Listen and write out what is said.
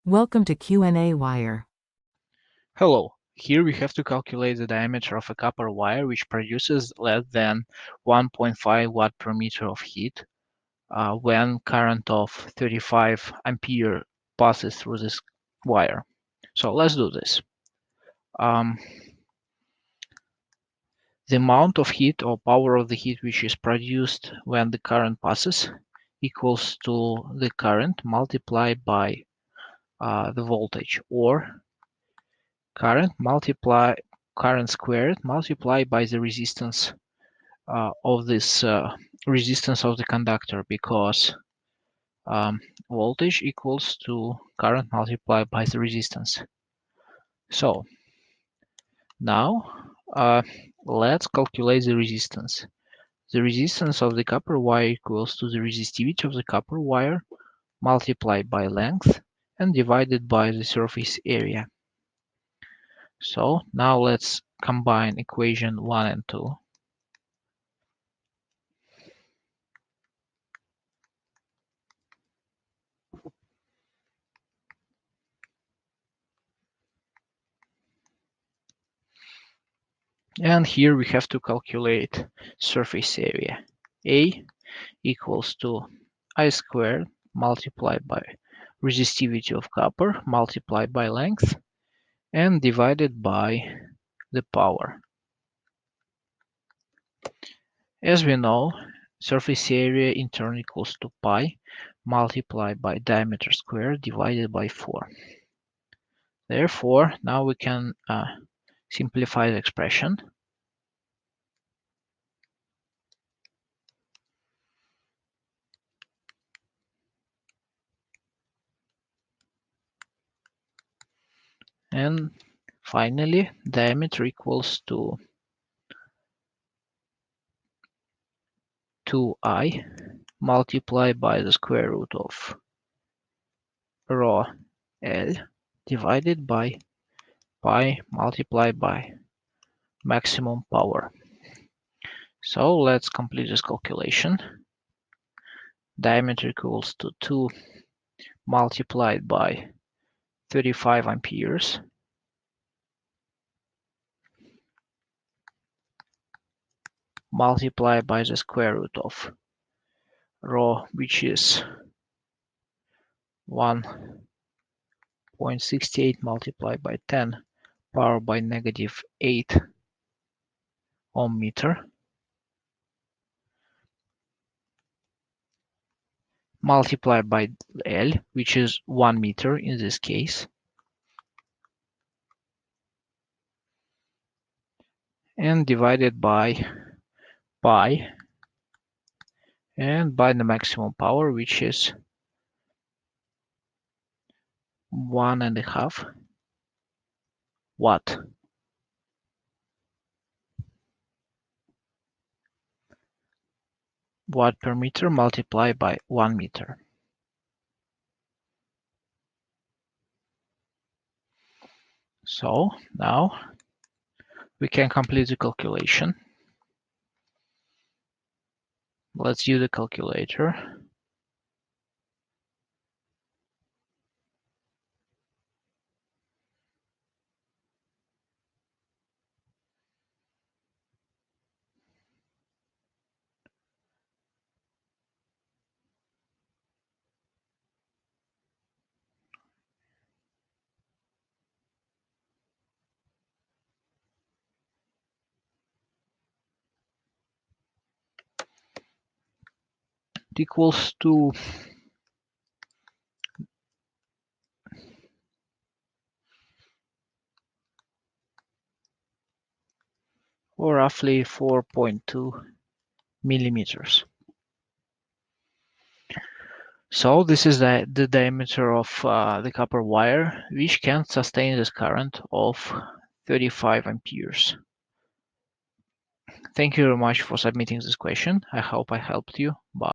Welcome to qnawire. Hello, here we have to calculate the diameter of a copper wire which produces less than 1.5 watt per meter of heat when current of 35 ampere passes through this wire. So let's do this. The amount of heat or power of the heat which is produced when the current passes equals to the current multiplied by the voltage, or current squared multiplied by the resistance of this resistance of the conductor, because voltage equals to current multiplied by the resistance. So now let's calculate the resistance. The resistance of the copper wire equals to the resistivity of the copper wire multiplied by length and divided by the surface area. So now let's combine equation 1 and 2. And here we have to calculate surface area. A equals to I squared multiplied by resistivity of copper multiplied by length and divided by the power. As we know, surface area in turn equals to pi multiplied by diameter squared divided by 4. Therefore, now we can simplify the expression. And finally, diameter equals to 2I multiplied by the square root of rho L divided by pi multiplied by maximum power. So let's complete this calculation. Diameter equals to 2 multiplied by 35 amperes multiplied by the square root of rho, which is 1.68 multiplied by 10 power by negative 8 ohm meter, multiplied by L, which is 1 meter in this case, and divided by pi and by the maximum power, which is 1.5 watt. Watt per meter multiplied by 1 meter. So now we can complete the calculation. Let's use the calculator. It equals to roughly 4.2 millimeters. So this is the diameter of the copper wire, which can sustain this current of 35 amperes. Thank you very much for submitting this question. I hope I helped you. Bye.